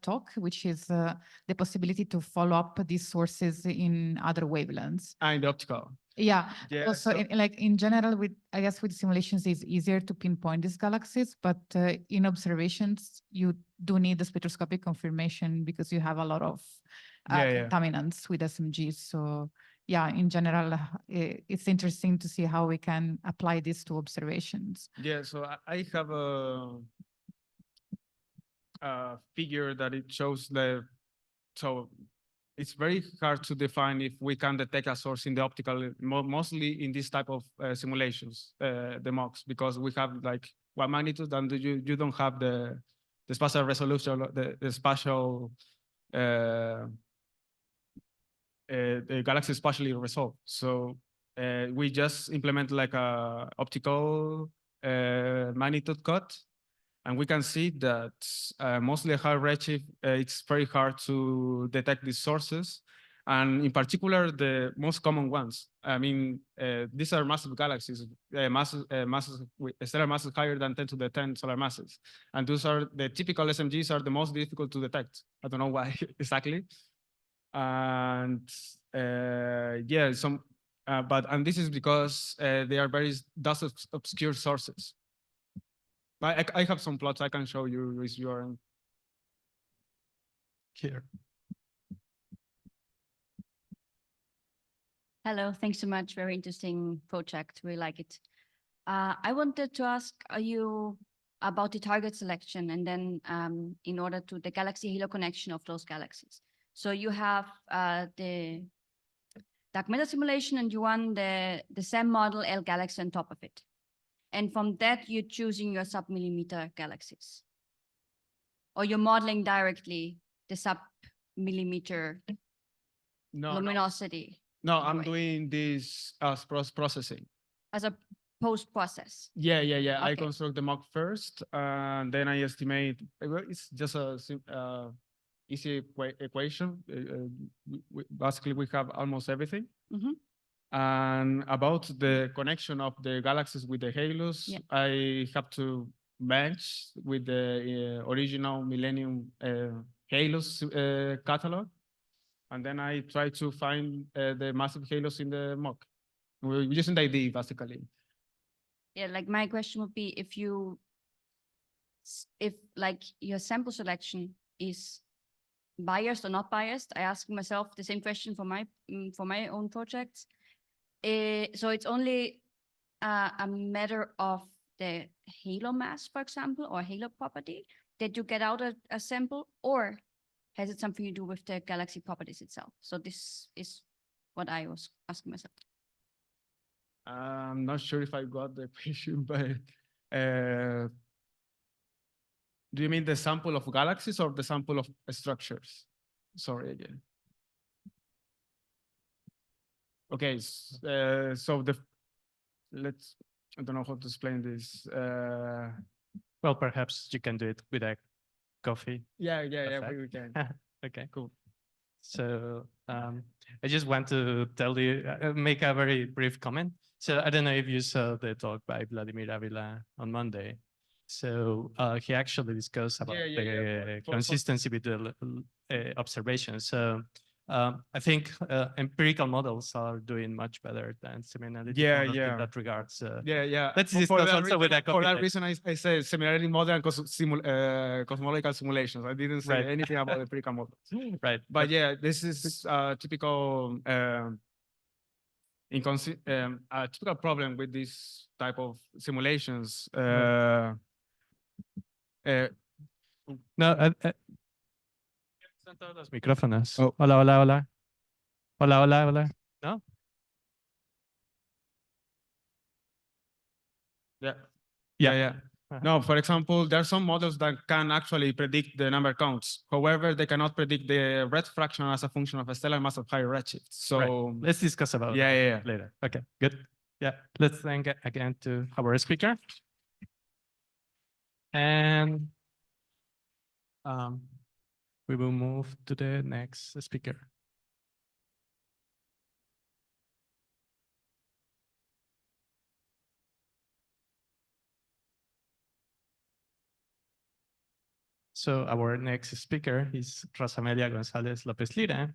talk, which is the possibility to follow up these sources in other wavelengths. And the optical. Yeah. Yeah, Also, so- in general, I guess with simulations, it's easier to pinpoint these galaxies, but in observations, you do need the spectroscopic confirmation because you have a lot of contaminants with SMGs. So yeah, in general, it's interesting to see how we can apply this to observations. Yeah, so I have a figure that it shows so it's very hard to define if we can detect a source in the optical, mostly in this type of simulations, the MOCs, because we have like one magnitude and you don't have the spatial resolution, the spatial, the galaxy is spatially resolved. So we just implement like a optical magnitude cut. And we can see that mostly a high redshift, it's very hard to detect these sources. And in particular, the most common ones. I mean, these are massive galaxies, masses with stellar masses higher than 10 to the 10 solar masses. And those are the typical SMGs are the most difficult to detect. I don't know why exactly. And yeah, and this is because they are very dust obscure sources. I have some plots I can show you if you are Here. Hello, thanks so much. Very interesting project. We like it. I wanted to ask you about the target selection and then in order to the galaxy halo connection of those galaxies. So you have the dark matter simulation and you run the SEM model L galaxy on top of it. And from that, you're choosing your sub-millimeter galaxies. Or you're modeling directly the sub-millimeter luminosity. No, I'm doing this as processing. As a post-process. Yeah. Okay. I construct the mock first, and then I estimate. It's just a easy equation. Basically, we have almost everything. Mm-hmm. And about the connection of the galaxies with the halos, Yeah. I have to match with the original Millennium halos catalog. And then I try to find the massive halos in the mock. We're using the ID, basically. Yeah, like my question would be if like your sample selection is biased or not biased. I ask myself the same question for my own projects. So it's only a matter of the halo mass, for example, or halo property that you get out a sample, or has it something to do with the galaxy properties itself? So this is what I was asking myself. I'm not sure if I got the question, but do you mean the sample of galaxies or the sample of structures? Sorry again. Okay, so I don't know how to explain this. Well, perhaps you can do it with a coffee. Yeah, Effect. we can. Okay, cool. So I just want to tell you, make a very brief comment. So I don't know if you saw the talk by Vladimir Avila on Monday. So he actually discussed about the consistency with the observations. So I think empirical models are doing much better than semi-analytic models in that regard. So let's discuss also with a for that reason, I say similarity model and cosmological simulations. I didn't say anything about empirical models. Right. But yeah, this is typical a typical problem with this type of simulations. No, están todos los micrófonos. Oh. Hola, hola, hola. Hola, hola, hola. ¿No? Yeah. No, for example, there are some models that can actually predict the number counts. However, they cannot predict the red fraction as a function of a stellar mass of higher redshift. So let's discuss about that later. Okay, good. Yeah, let's thank again to our speaker. And we will move to the next speaker. So our next speaker is Rosa Gonzalez Lopez Lira,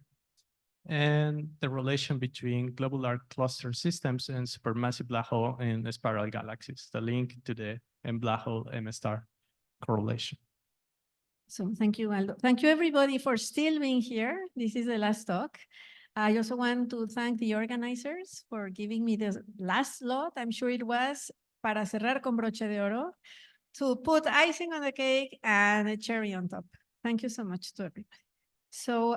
and the relation between globular cluster systems and supermassive black hole and spiral galaxies, the link to the M black hole M-star correlation. So thank you, Aldo. Thank you, everybody, for still being here. This is the last talk. I also want to thank the organizers for giving me the last slot. I'm sure it was para cerrar con broche de oro, to put icing on the cake and a cherry on top. Thank you so much to everybody. So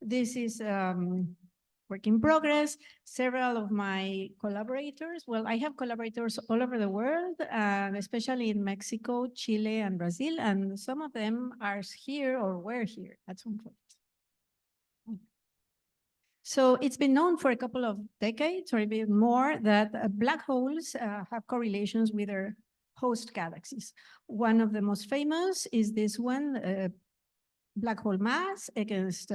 this is work in progress. Several of my collaborators, well, I have collaborators all over the world, especially in Mexico, Chile, and Brazil, and some of them are here or were here at some point. So it's been known for a couple of decades or a bit more that black holes have correlations with their host galaxies. One of the most famous is this one, black hole mass against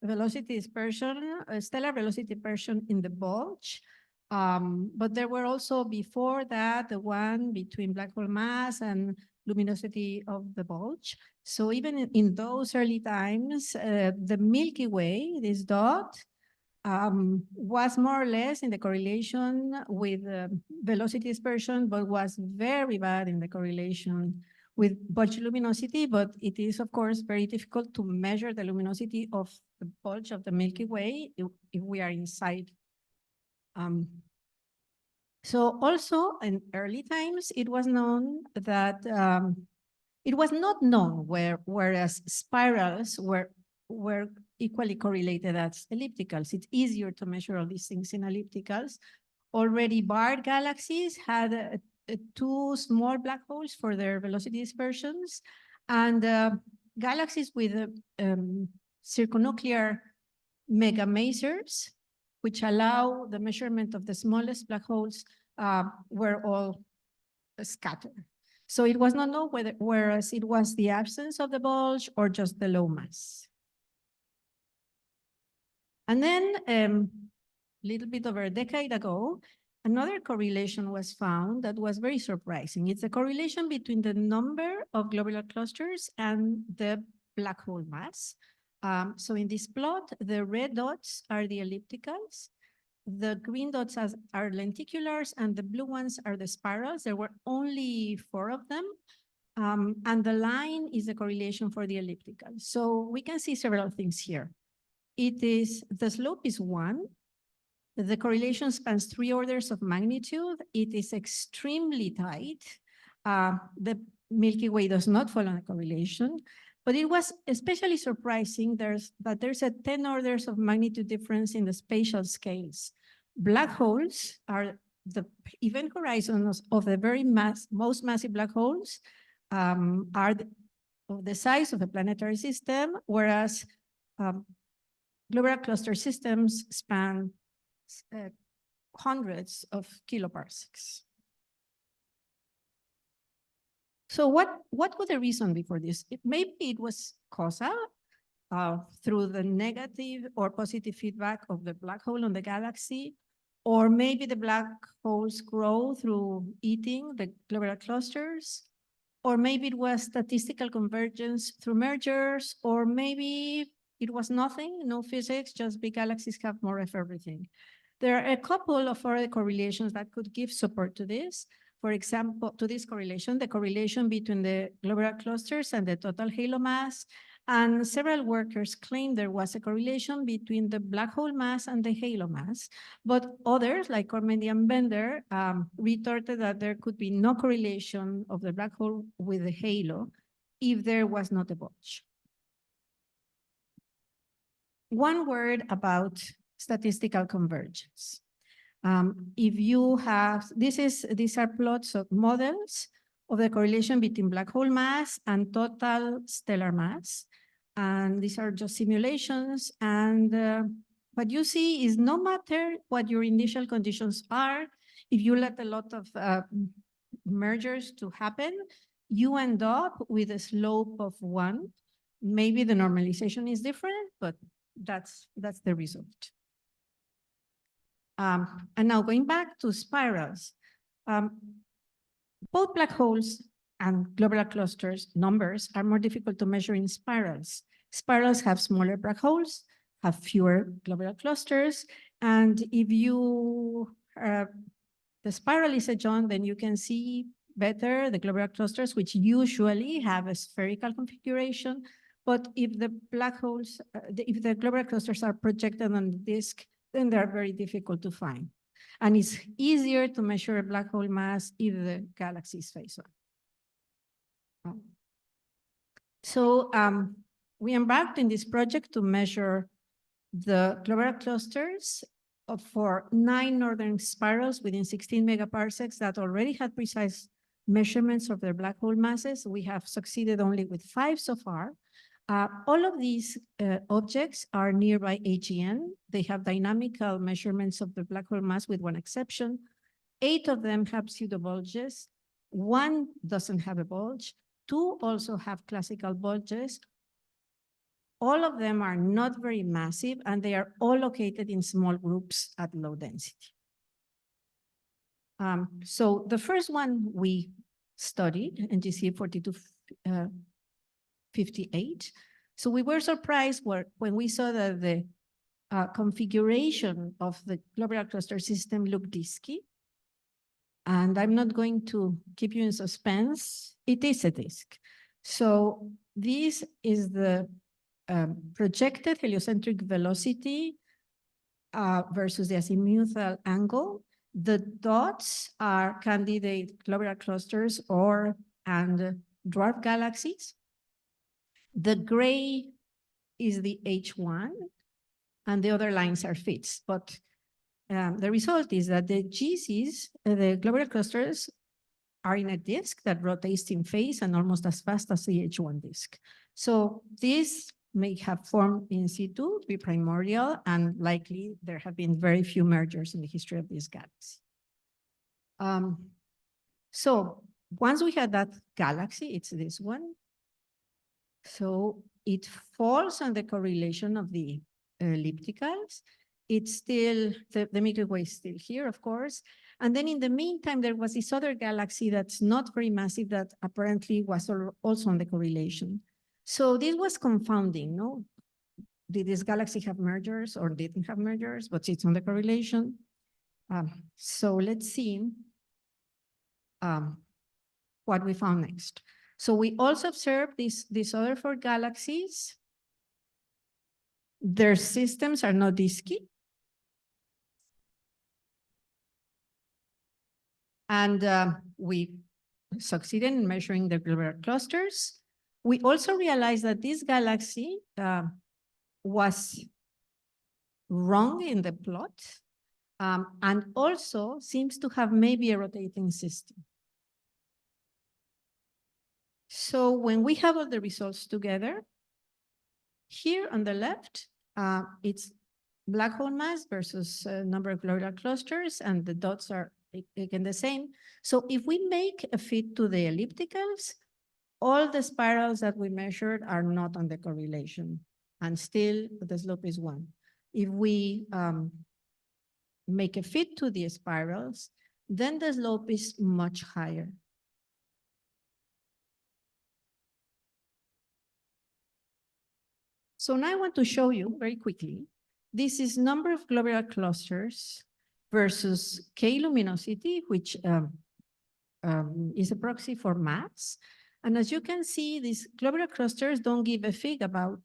velocity dispersion, stellar velocity dispersion in the bulge. But there were also before that, the one between black hole mass and luminosity of the bulge. So even in those early times, the Milky Way, this dot, was more or less in the correlation with velocity dispersion, but was very bad in the correlation with bulge luminosity. But it is, of course, very difficult to measure the luminosity of the bulge of the Milky Way if we are inside. So also in early times, it was known that it was not known whereas spirals were equally correlated as ellipticals. It's easier to measure all these things in ellipticals. Already barred galaxies had two small black holes for their velocity dispersions, and galaxies with circumnuclear megamasers, which allow the measurement of the smallest black holes, were all scattered. So it was not known whereas it was the absence of the bulge or just the low mass. And then a little bit over a decade ago, another correlation was found that was very surprising. It's a correlation between the number of globular clusters and the black hole mass. So in this plot, the red dots are the ellipticals, the green dots are lenticulars, and the blue ones are the spirals. There were only 4 of them. And the line is the correlation for the elliptical. So we can see several things here. The slope is 1. The correlation spans 3 orders of magnitude. It is extremely tight. The Milky Way does not follow the correlation, but it was especially surprising that there's a 10 orders of magnitude difference in the spatial scales. Black holes are the event horizons of the very most massive black holes are of the size of a planetary system, whereas globular cluster systems span hundreds of kiloparsecs. So what would the reason be for this? Maybe it was causal through the negative or positive feedback of the black hole on the galaxy, or maybe the black holes grow through eating the globular clusters, or maybe it was statistical convergence through mergers, or maybe it was nothing, no physics, just big galaxies have more of everything. There are a couple of other correlations that could give support to this. For example, to this correlation, the correlation between the globular clusters and the total halo mass. And several workers claim there was a correlation between the black hole mass and the halo mass. But others, like Cormendi and Bender, retorted that there could be no correlation of the black hole with the halo if there was not a bulge. One word about statistical convergence. If you have, these are plots of models of the correlation between black hole mass and total stellar mass. And these are just simulations. And what you see is no matter what your initial conditions are, if you let a lot of mergers to happen, you end up with a slope of 1. Maybe the normalization is different, but that's the result. And now going back to spirals, both black holes and globular clusters numbers are more difficult to measure in spirals. Spirals have smaller black holes, have fewer globular clusters, and if you the spiral is adjoined, then you can see better the globular clusters, which usually have a spherical configuration. But if the black holes, if the globular clusters are projected on the disk, then they're very difficult to find. And it's easier to measure a black hole mass if the galaxy is phase one. So we embarked in this project to measure the globular clusters for 9 northern spirals within 16 megaparsecs that already had precise measurements of their black hole masses. We have succeeded only with 5 so far. All of these objects are nearby AGN. They have dynamical measurements of the black hole mass with one exception. 8 of them have pseudobulges. 1 doesn't have a bulge. 2 also have classical bulges. All of them are not very massive, and they are all located in small groups at low density. So the first one we studied, NGC 4258. So we were surprised when we saw that the configuration of the globular cluster system looked disky. And I'm not going to keep you in suspense. It is a disk. So this is the projected heliocentric velocity versus the azimuthal angle. The dots are candidate globular clusters and dwarf galaxies. The gray is the H1, and the other lines are fits. But the result is that the GCs, the globular clusters, are in a disk that rotates in phase and almost as fast as the H1 disk. So this may have formed in situ to be primordial, and likely there have been very few mergers in the history of this galaxy. So once we had that galaxy, it's this one. So it falls on the correlation of the ellipticals. It's still, the Milky Way is still here, of course. And then in the meantime, there was this other galaxy that's not very massive that apparently was also on the correlation. So this was confounding, no? Did this galaxy have mergers or didn't have mergers, but it's on the correlation. So let's see what we found next. So we also observed these other 4 galaxies. Their systems are not disky. And we succeeded in measuring the globular clusters. We also realized that this galaxy was wrong in the plot, and also seems to have maybe a rotating system. So when we have all the results together, here on the left, it's black hole mass versus number of globular clusters, and the dots are again the same. So if we make a fit to the ellipticals, all the spirals that we measured are not on the correlation, and still the slope is 1. If we make a fit to the spirals, then the slope is much higher. So now I want to show you very quickly, this is number of globular clusters versus K luminosity, which is a proxy for mass. And as you can see, these globular clusters don't give a fig about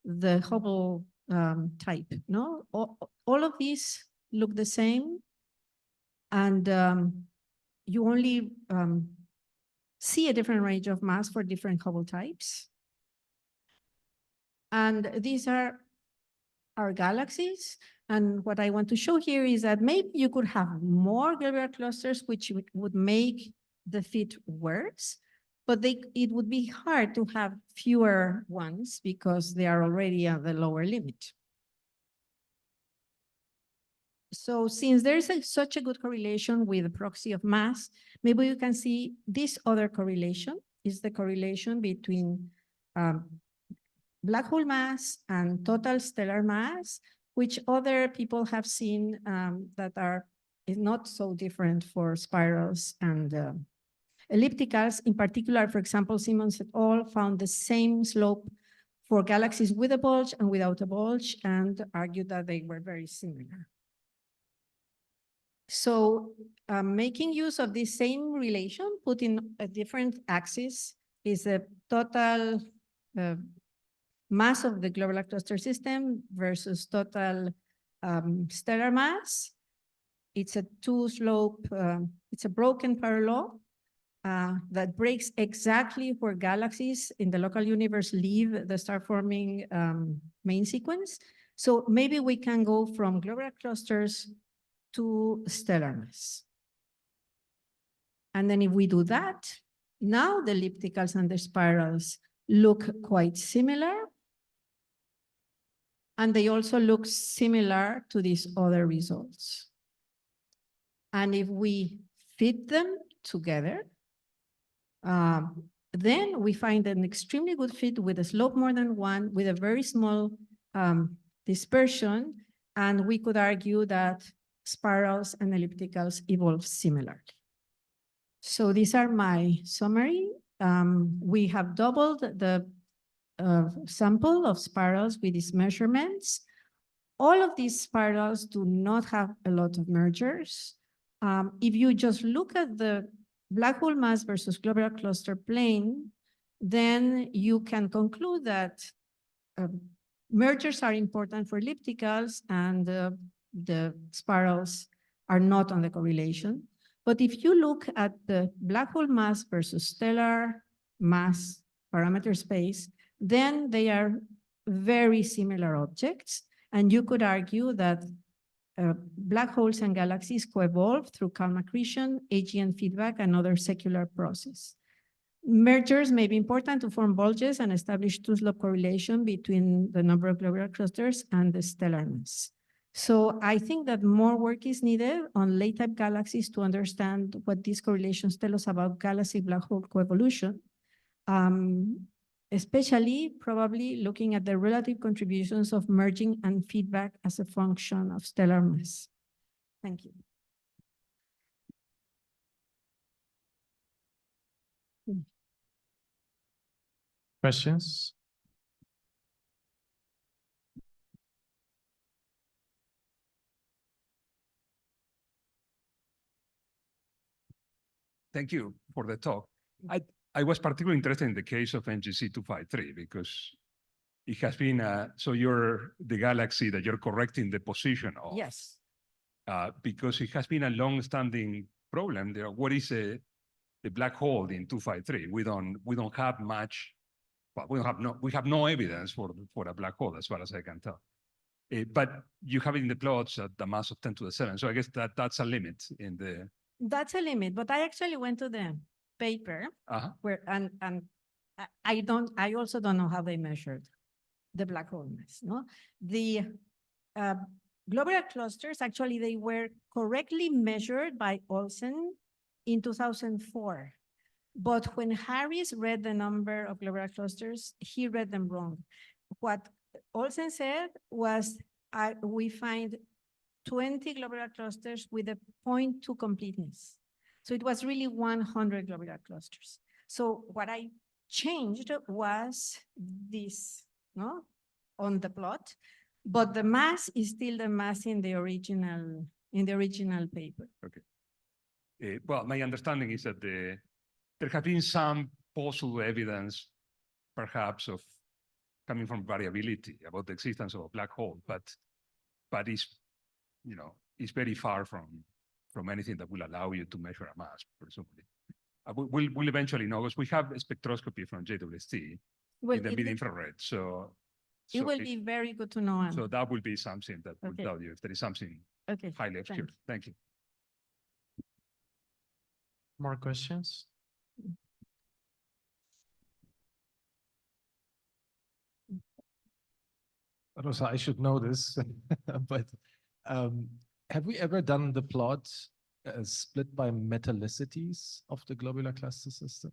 the Hubble type, no? All of these look the same, and you only see a different range of mass for different Hubble types. And these are our galaxies. And what I want to show here is that maybe you could have more globular clusters, which would make the fit worse, but it would be hard to have fewer ones because they are already at the lower limit. So since there's such a good correlation with the proxy of mass, maybe you can see this other correlation is the correlation between black hole mass and total stellar mass, which other people have seen that is not so different for spirals and ellipticals. In particular, for example, Simmons et al. Found the same slope for galaxies with a bulge and without a bulge and argued that they were very similar. So making use of this same relation, putting a different axis is the total mass of the globular cluster system versus total stellar mass. It's a two-slope, it's a broken parallel that breaks exactly where galaxies in the local universe leave the star-forming main sequence. So maybe we can go from globular clusters to stellar mass. And then if we do that, now the ellipticals and the spirals look quite similar. And they also look similar to these other results. And if we fit them together, then we find an extremely good fit with a slope more than 1, with a very small dispersion. And we could argue that spirals and ellipticals evolve similarly. So these are my summary. We have doubled the sample of spirals with these measurements. All of these spirals do not have a lot of mergers. If you just look at the black hole mass versus globular cluster plane, then you can conclude that mergers are important for ellipticals and the spirals are not on the correlation. But if you look at the black hole mass versus stellar mass parameter space, then they are very similar objects. And you could argue that black holes and galaxies co-evolve through calm accretion, AGN feedback, and other secular process. Mergers may be important to form bulges and establish two-slope correlation between the number of globular clusters and the stellar mass. So I think that more work is needed on late-type galaxies to understand what these correlations tell us about galaxy-black hole coevolution, especially probably looking at the relative contributions of merging and feedback as a function of stellar mass. Thank you. Questions? Thank you for the talk. I was particularly interested in the case of NGC 253 because it has been, so you're the galaxy that you're correcting the position of. Yes. Because it has been a long-standing problem there. What is the black hole in 253? We don't have much, but we have no evidence for a black hole as far as I can tell. But you have it in the plots at the mass of 10 to the 7. So I guess that's a limit in the. That's a limit, but I actually went to the paper where, and I also don't know how they measured the black hole mass, no? The globular clusters, actually, they were correctly measured by Olsen in 2004. But when Harris read the number of globular clusters, he read them wrong. What Olsen said was, we find 20 globular clusters with a 0.2 completeness. So it was really 100 globular clusters. So what I changed was this, no, on the plot, but the mass is still the mass in the original paper. Okay. Well, my understanding is that there have been some possible evidence, perhaps, of coming from variability about the existence of a black hole, but it's, it's very far from anything that will allow you to measure a mass, presumably. We'll eventually know, because we have spectroscopy from JWST in the mid-infrared, so it will be very good to know. So that will be something that will tell you if there is something highly obscure. Thank you. More questions? Rosa, I should know this, but have we ever done the plot split by metallicities of the globular cluster system?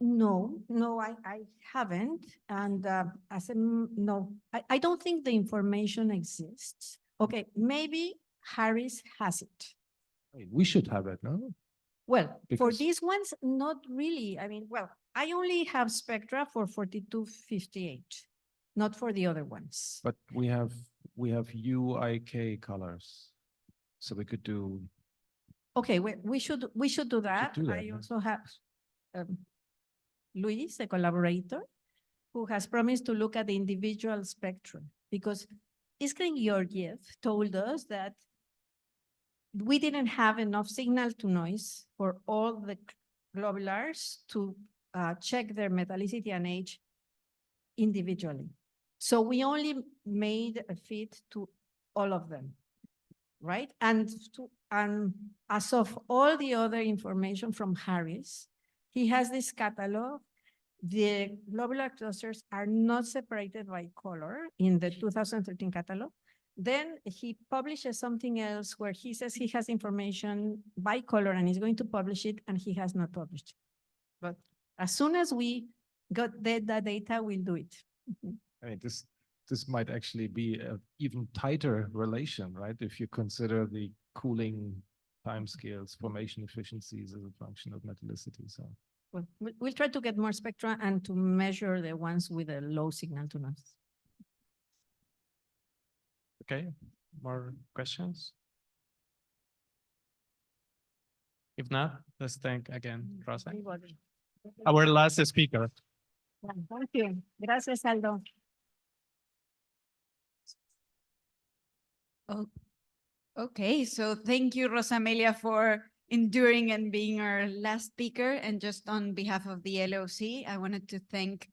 No, I haven't. And no, I don't think the information exists. Okay, maybe Harris has it. I mean, we should have it, no? Well, for Because- these ones, not really. I mean, well, I only have spectra for 4258, not for the other ones. But we have UIK colors, so we could do. Okay, we should do that. do that, I yeah. also have Luis, the collaborator, who has promised to look at the individual spectrum, because Iskren Georgiev told us that we didn't have enough signal to noise for all the globulars to check their metallicity and age individually. So we only made a fit to all of them, right? And as of all the other information from Harris, he has this catalog. The globular clusters are not separated by color in the 2013 catalog. Then he publishes something else where he says he has information by color and he's going to publish it, and he has not published it. But as soon as we got that data, we'll do it. I mean, this might actually be an even tighter relation, right? If you consider the cooling timescales, formation efficiencies as a function of metallicity. So Well, we'll try to get more spectra and to measure the ones with a low signal to noise. Okay, more questions? If not, let's thank again, Rosa. Everybody. Our last speaker. Thank you. Gracias, Aldo. Oh, okay, so thank you, Rosa Amelia, for enduring and being our last speaker. And just on behalf of the LOC, I wanted to thank,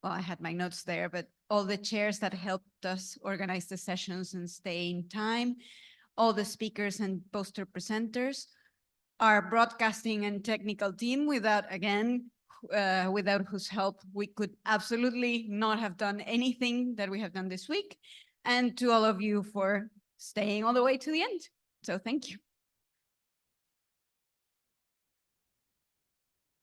well, I had my notes there, but all the chairs that helped us organize the sessions and stay in time, all the speakers and poster presenters, our broadcasting and technical team, without whose help we could absolutely not have done anything that we have done this week, and to all of you for staying all the way to the end. So thank you.